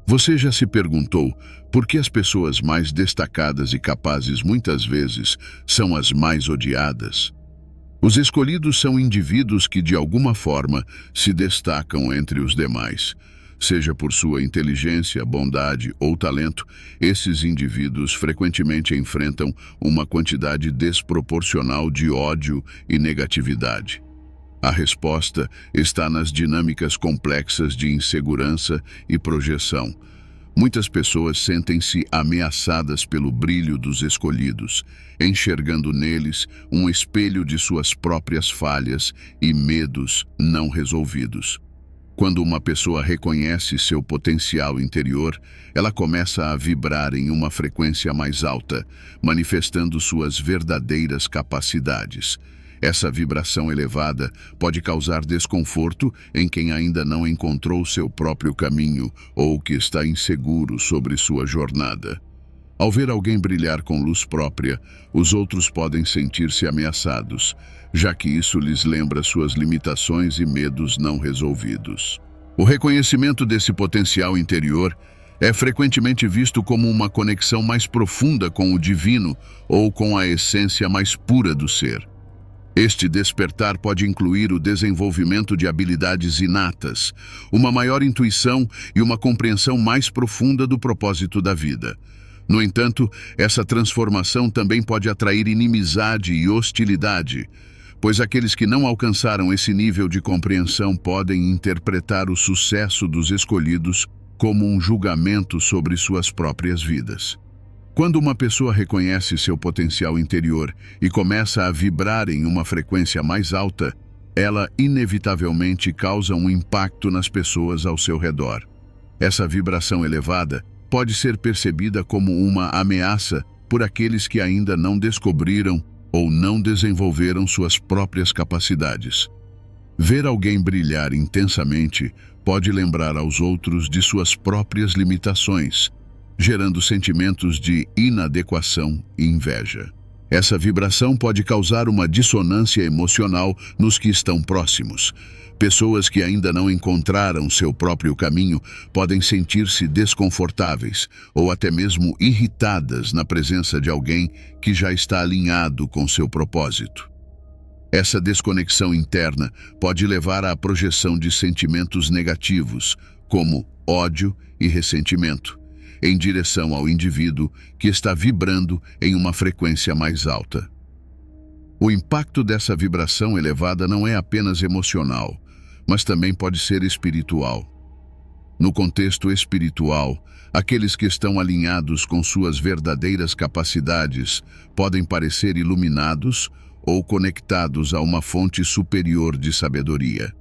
Você já se perguntou por que as pessoas mais destacadas e capazes muitas vezes são as mais odiadas? Os escolhidos são indivíduos que, de alguma forma, se destacam entre os demais. Seja por sua inteligência, bondade ou talento, esses indivíduos frequentemente enfrentam uma quantidade desproporcional de ódio e negatividade. A resposta está nas dinâmicas complexas de insegurança e projeção. Muitas pessoas sentem-se ameaçadas pelo brilho dos escolhidos, enxergando neles um espelho de suas próprias falhas e medos não resolvidos. Quando uma pessoa reconhece seu potencial interior, ela começa a vibrar em uma frequência mais alta, manifestando suas verdadeiras capacidades. Essa vibração elevada pode causar desconforto em quem ainda não encontrou seu próprio caminho ou que está inseguro sobre sua jornada. Ao ver alguém brilhar com luz própria, os outros podem sentir-se ameaçados, já que isso lhes lembra suas limitações e medos não resolvidos. O reconhecimento desse potencial interior é frequentemente visto como uma conexão mais profunda com o divino ou com a essência mais pura do ser. Este despertar pode incluir o desenvolvimento de habilidades inatas, uma maior intuição e uma compreensão mais profunda do propósito da vida. No entanto, essa transformação também pode atrair inimizade e hostilidade, pois aqueles que não alcançaram esse nível de compreensão podem interpretar o sucesso dos escolhidos como um julgamento sobre suas próprias vidas. Quando uma pessoa reconhece seu potencial interior e começa a vibrar em uma frequência mais alta, ela inevitavelmente causa um impacto nas pessoas ao seu redor. Essa vibração elevada pode ser percebida como uma ameaça por aqueles que ainda não descobriram ou não desenvolveram suas próprias capacidades. Ver alguém brilhar intensamente pode lembrar aos outros de suas próprias limitações, gerando sentimentos de inadequação e inveja. Essa vibração pode causar uma dissonância emocional nos que estão próximos. Pessoas que ainda não encontraram seu próprio caminho podem sentir-se desconfortáveis ou até mesmo irritadas na presença de alguém que já está alinhado com seu propósito. Essa desconexão interna pode levar à projeção de sentimentos negativos, como ódio e ressentimento, em direção ao indivíduo que está vibrando em uma frequência mais alta. O impacto dessa vibração elevada não é apenas emocional, mas também pode ser espiritual. No contexto espiritual, aqueles que estão alinhados com suas verdadeiras capacidades podem parecer iluminados ou conectados a uma fonte superior de sabedoria.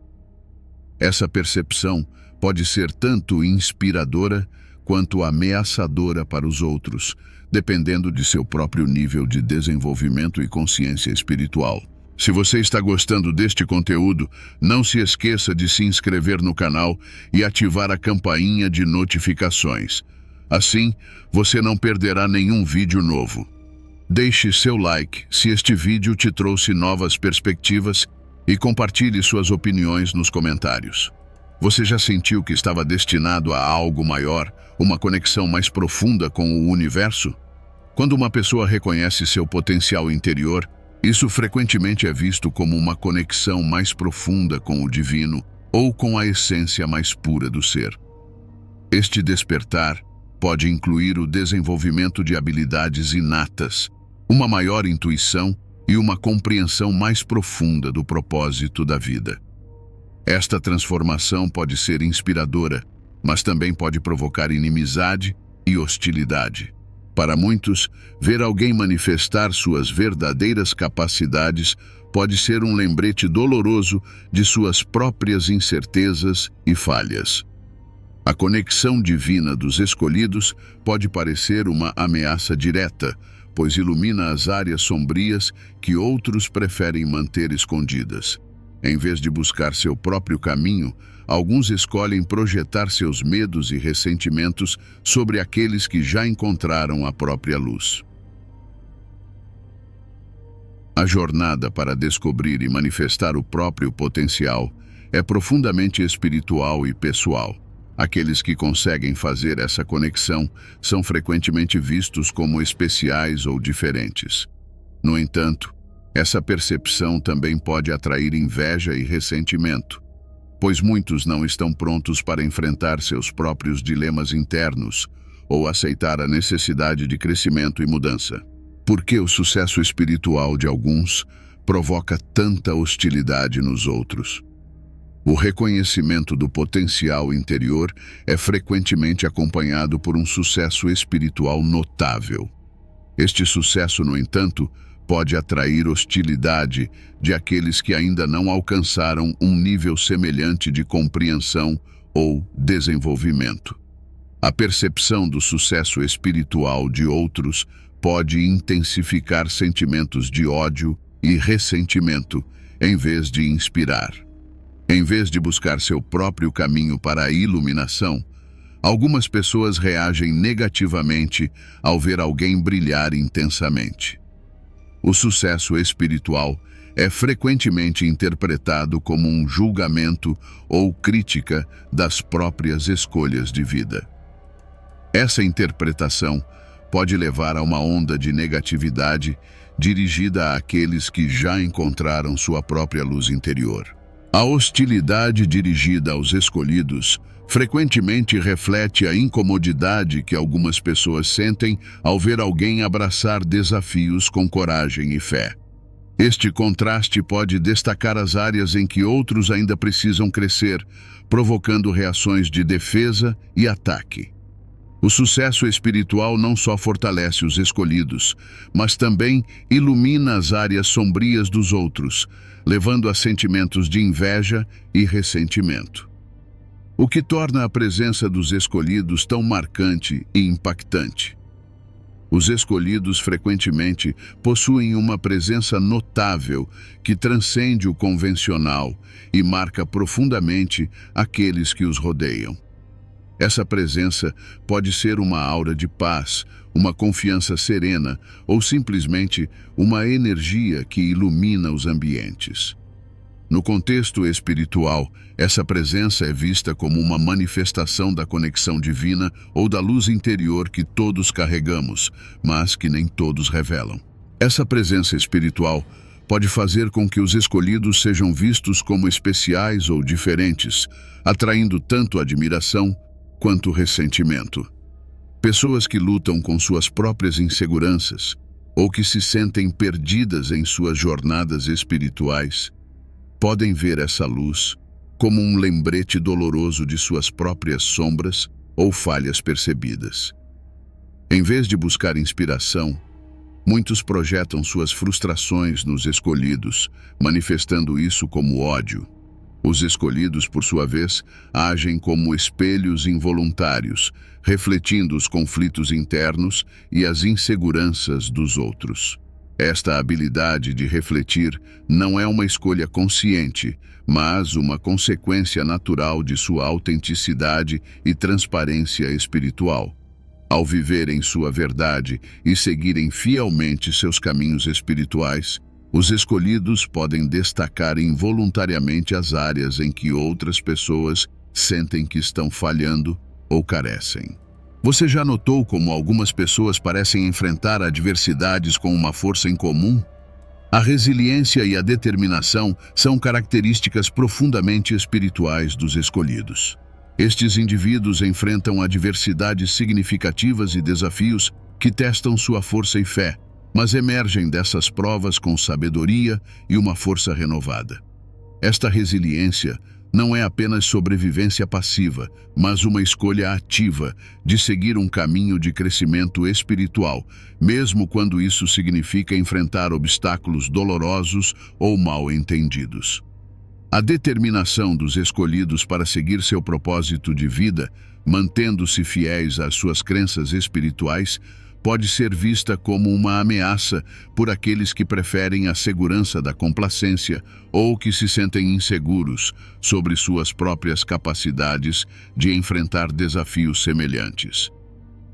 Essa percepção pode ser tanto inspiradora quanto ameaçadora para os outros, dependendo de seu próprio nível de desenvolvimento e consciência espiritual. Se você está gostando deste conteúdo, não se esqueça de se inscrever no canal e ativar a campainha de notificações. Assim, você não perderá nenhum vídeo novo. Deixe seu like se este vídeo te trouxe novas perspectivas e compartilhe suas opiniões nos comentários. Você já sentiu que estava destinado a algo maior, uma conexão mais profunda com o universo? Quando uma pessoa reconhece seu potencial interior, isso frequentemente é visto como uma conexão mais profunda com o divino ou com a essência mais pura do ser. Este despertar pode incluir o desenvolvimento de habilidades inatas, uma maior intuição e uma compreensão mais profunda do propósito da vida. Esta transformação pode ser inspiradora, mas também pode provocar inimizade e hostilidade. Para muitos, ver alguém manifestar suas verdadeiras capacidades pode ser um lembrete doloroso de suas próprias incertezas e falhas. A conexão divina dos escolhidos pode parecer uma ameaça direta, pois ilumina as áreas sombrias que outros preferem manter escondidas. Em vez de buscar seu próprio caminho, alguns escolhem projetar seus medos e ressentimentos sobre aqueles que já encontraram a própria luz. A jornada para descobrir e manifestar o próprio potencial é profundamente espiritual e pessoal. Aqueles que conseguem fazer essa conexão são frequentemente vistos como especiais ou diferentes. No entanto, essa percepção também pode atrair inveja e ressentimento, pois muitos não estão prontos para enfrentar seus próprios dilemas internos ou aceitar a necessidade de crescimento e mudança. Por que o sucesso espiritual de alguns provoca tanta hostilidade nos outros? O reconhecimento do potencial interior é frequentemente acompanhado por um sucesso espiritual notável. Este sucesso, no entanto, pode atrair hostilidade de aqueles que ainda não alcançaram um nível semelhante de compreensão ou desenvolvimento. A percepção do sucesso espiritual de outros pode intensificar sentimentos de ódio e ressentimento, em vez de inspirar. Em vez de buscar seu próprio caminho para a iluminação, algumas pessoas reagem negativamente ao ver alguém brilhar intensamente. O sucesso espiritual é frequentemente interpretado como um julgamento ou crítica das próprias escolhas de vida. Essa interpretação pode levar a uma onda de negatividade dirigida àqueles que já encontraram sua própria luz interior. A hostilidade dirigida aos escolhidos frequentemente reflete a incomodidade que algumas pessoas sentem ao ver alguém abraçar desafios com coragem e fé. Este contraste pode destacar as áreas em que outros ainda precisam crescer, provocando reações de defesa e ataque. O sucesso espiritual não só fortalece os escolhidos, mas também ilumina as áreas sombrias dos outros, levando a sentimentos de inveja e ressentimento. O que torna a presença dos escolhidos tão marcante e impactante. Os escolhidos frequentemente possuem uma presença notável que transcende o convencional e marca profundamente aqueles que os rodeiam. Essa presença pode ser uma aura de paz, uma confiança serena ou simplesmente uma energia que ilumina os ambientes. No contexto espiritual, essa presença é vista como uma manifestação da conexão divina ou da luz interior que todos carregamos, mas que nem todos revelam. Essa presença espiritual pode fazer com que os escolhidos sejam vistos como especiais ou diferentes, atraindo tanto admiração quanto ressentimento. Pessoas que lutam com suas próprias inseguranças ou que se sentem perdidas em suas jornadas espirituais podem ver essa luz como um lembrete doloroso de suas próprias sombras ou falhas percebidas. Em vez de buscar inspiração, muitos projetam suas frustrações nos escolhidos, manifestando isso como ódio. Os escolhidos, por sua vez, agem como espelhos involuntários, refletindo os conflitos internos e as inseguranças dos outros. Esta habilidade de refletir não é uma escolha consciente, mas uma consequência natural de sua autenticidade e transparência espiritual. Ao viverem sua verdade e seguirem fielmente seus caminhos espirituais, os escolhidos podem destacar involuntariamente as áreas em que outras pessoas sentem que estão falhando ou carecem. Você já notou como algumas pessoas parecem enfrentar adversidades com uma força em comum? A resiliência e a determinação são características profundamente espirituais dos escolhidos. Estes indivíduos enfrentam adversidades significativas e desafios que testam sua força e fé, mas emergem dessas provas com sabedoria e uma força renovada. Esta resiliência não é apenas sobrevivência passiva, mas uma escolha ativa de seguir um caminho de crescimento espiritual, mesmo quando isso significa enfrentar obstáculos dolorosos ou mal entendidos. A determinação dos escolhidos para seguir seu propósito de vida, mantendo-se fiéis às suas crenças espirituais, pode ser vista como uma ameaça por aqueles que preferem a segurança da complacência ou que se sentem inseguros sobre suas próprias capacidades de enfrentar desafios semelhantes.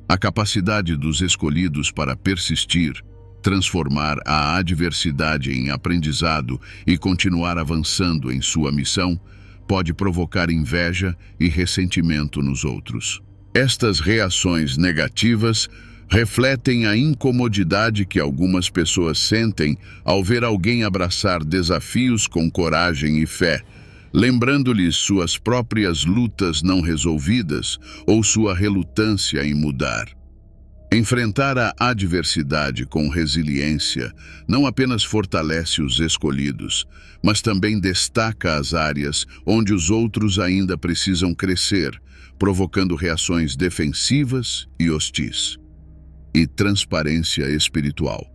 A capacidade dos escolhidos para persistir, transformar a adversidade em aprendizado e continuar avançando em sua missão pode provocar inveja e ressentimento nos outros. Estas reações negativas refletem a incomodidade que algumas pessoas sentem ao ver alguém abraçar desafios com coragem e fé, lembrando-lhes suas próprias lutas não resolvidas ou sua relutância em mudar. Enfrentar a adversidade com resiliência não apenas fortalece os escolhidos, mas também destaca as áreas onde os outros ainda precisam crescer, provocando reações defensivas e hostis. E transparência espiritual.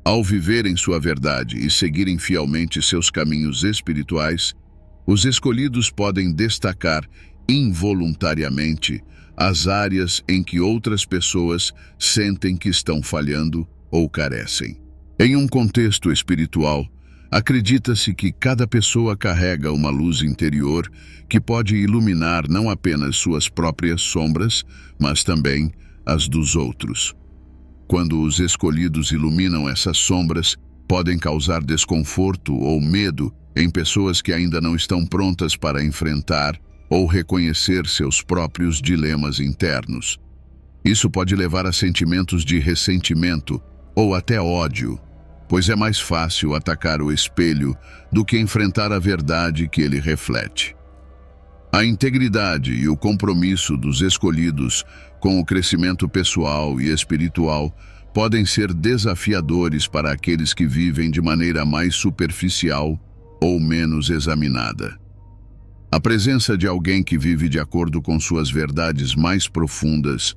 Ao viverem sua verdade e seguirem fielmente seus caminhos espirituais, os escolhidos podem destacar involuntariamente as áreas em que outras pessoas sentem que estão falhando ou carecem. Em um contexto espiritual, acredita-se que cada pessoa carrega uma luz interior que pode iluminar não apenas suas próprias sombras, mas também as dos outros. Quando os escolhidos iluminam essas sombras, podem causar desconforto ou medo em pessoas que ainda não estão prontas para enfrentar ou reconhecer seus próprios dilemas internos. Isso pode levar a sentimentos de ressentimento ou até ódio, pois é mais fácil atacar o espelho do que enfrentar a verdade que ele reflete. A integridade e o compromisso dos escolhidos com o crescimento pessoal e espiritual podem ser desafiadores para aqueles que vivem de maneira mais superficial ou menos examinada. A presença de alguém que vive de acordo com suas verdades mais profundas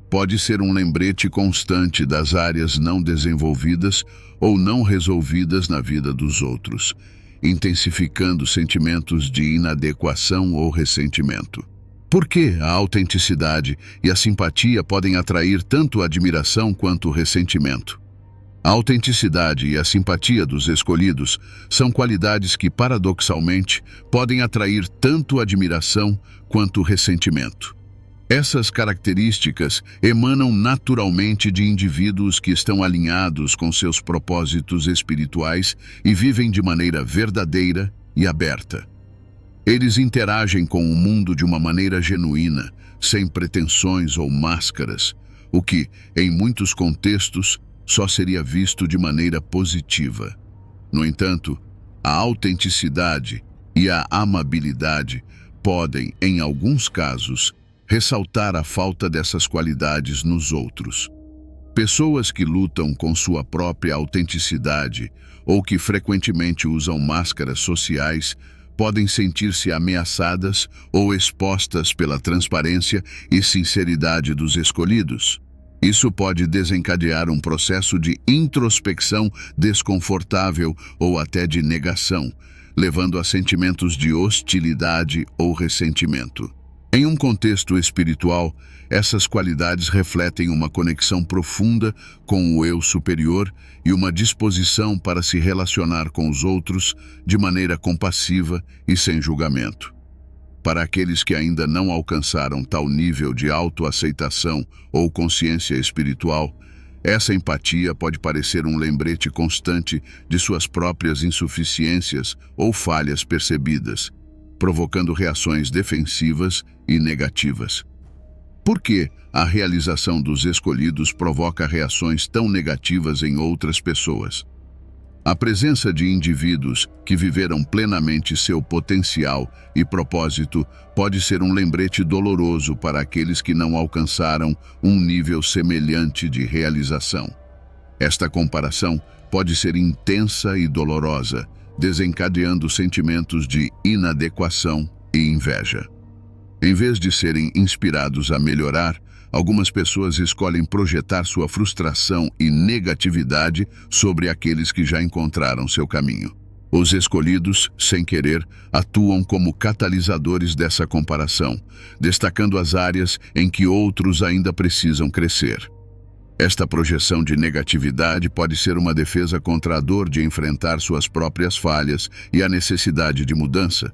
pode ser um lembrete constante das áreas não desenvolvidas ou não resolvidas na vida dos outros, intensificando sentimentos de inadequação ou ressentimento. Por que a autenticidade e a simpatia podem atrair tanto admiração quanto ressentimento? A autenticidade e a simpatia dos escolhidos são qualidades que, paradoxalmente, podem atrair tanto admiração quanto ressentimento. Essas características emanam naturalmente de indivíduos que estão alinhados com seus propósitos espirituais e vivem de maneira verdadeira e aberta. Eles interagem com o mundo de uma maneira genuína, sem pretensões ou máscaras, o que, em muitos contextos, só seria visto de maneira positiva. No entanto, a autenticidade e a amabilidade podem, em alguns casos, ressaltar a falta dessas qualidades nos outros. Pessoas que lutam com sua própria autenticidade ou que frequentemente usam máscaras sociais podem sentir-se ameaçadas ou expostas pela transparência e sinceridade dos escolhidos. Isso pode desencadear um processo de introspecção desconfortável ou até de negação, levando a sentimentos de hostilidade ou ressentimento. Em um contexto espiritual, essas qualidades refletem uma conexão profunda com o eu superior e uma disposição para se relacionar com os outros de maneira compassiva e sem julgamento. Para aqueles que ainda não alcançaram tal nível de autoaceitação ou consciência espiritual, essa empatia pode parecer um lembrete constante de suas próprias insuficiências ou falhas percebidas, provocando reações defensivas e negativas. Por que a realização dos escolhidos provoca reações tão negativas em outras pessoas? A presença de indivíduos que viveram plenamente seu potencial e propósito pode ser um lembrete doloroso para aqueles que não alcançaram um nível semelhante de realização. Esta comparação pode ser intensa e dolorosa, desencadeando sentimentos de inadequação e inveja. Em vez de serem inspirados a melhorar, algumas pessoas escolhem projetar sua frustração e negatividade sobre aqueles que já encontraram seu caminho. Os escolhidos, sem querer, atuam como catalisadores dessa comparação, destacando as áreas em que outros ainda precisam crescer. Esta projeção de negatividade pode ser uma defesa contra a dor de enfrentar suas próprias falhas e a necessidade de mudança.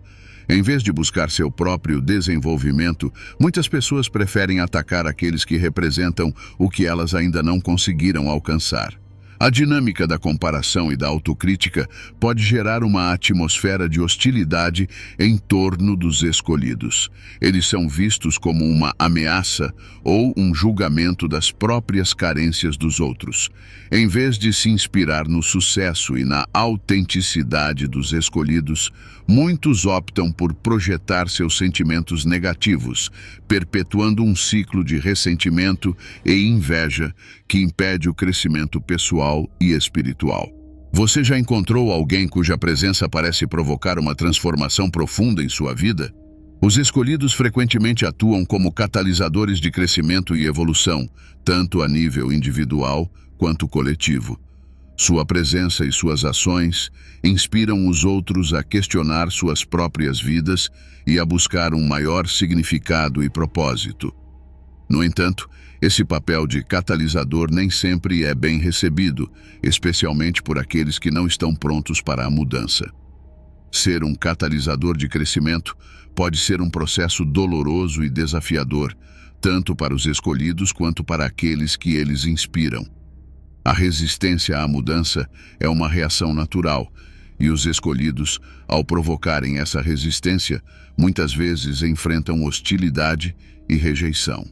Em vez de buscar seu próprio desenvolvimento, muitas pessoas preferem atacar aqueles que representam o que elas ainda não conseguiram alcançar. A dinâmica da comparação e da autocrítica pode gerar uma atmosfera de hostilidade em torno dos escolhidos. Eles são vistos como uma ameaça ou um julgamento das próprias carências dos outros. Em vez de se inspirar no sucesso e na autenticidade dos escolhidos, muitos optam por projetar seus sentimentos negativos, perpetuando um ciclo de ressentimento e inveja que impede o crescimento pessoal e espiritual. Você já encontrou alguém cuja presença parece provocar uma transformação profunda em sua vida? Os escolhidos frequentemente atuam como catalisadores de crescimento e evolução, tanto a nível individual quanto coletivo. Sua presença e suas ações inspiram os outros a questionar suas próprias vidas e a buscar um maior significado e propósito. No entanto, esse papel de catalisador nem sempre é bem recebido, especialmente por aqueles que não estão prontos para a mudança. Ser um catalisador de crescimento pode ser um processo doloroso e desafiador, tanto para os escolhidos quanto para aqueles que eles inspiram. A resistência à mudança é uma reação natural, e os escolhidos, ao provocarem essa resistência, muitas vezes enfrentam hostilidade e rejeição.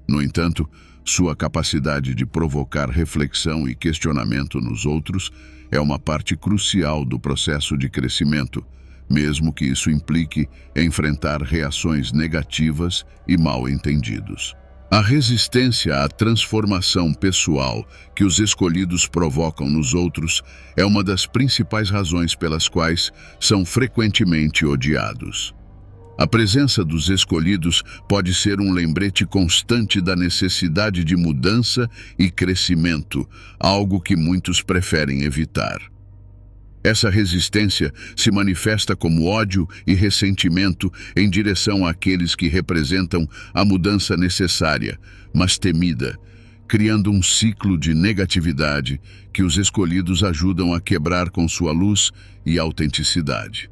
No entanto, sua capacidade de provocar reflexão e questionamento nos outros é uma parte crucial do processo de crescimento, mesmo que isso implique enfrentar reações negativas e mal-entendidos. A resistência à transformação pessoal que os escolhidos provocam nos outros é uma das principais razões pelas quais são frequentemente odiados. A presença dos escolhidos pode ser um lembrete constante da necessidade de mudança e crescimento, algo que muitos preferem evitar. Essa resistência se manifesta como ódio e ressentimento em direção àqueles que representam a mudança necessária, mas temida, criando um ciclo de negatividade que os escolhidos ajudam a quebrar com sua luz e autenticidade.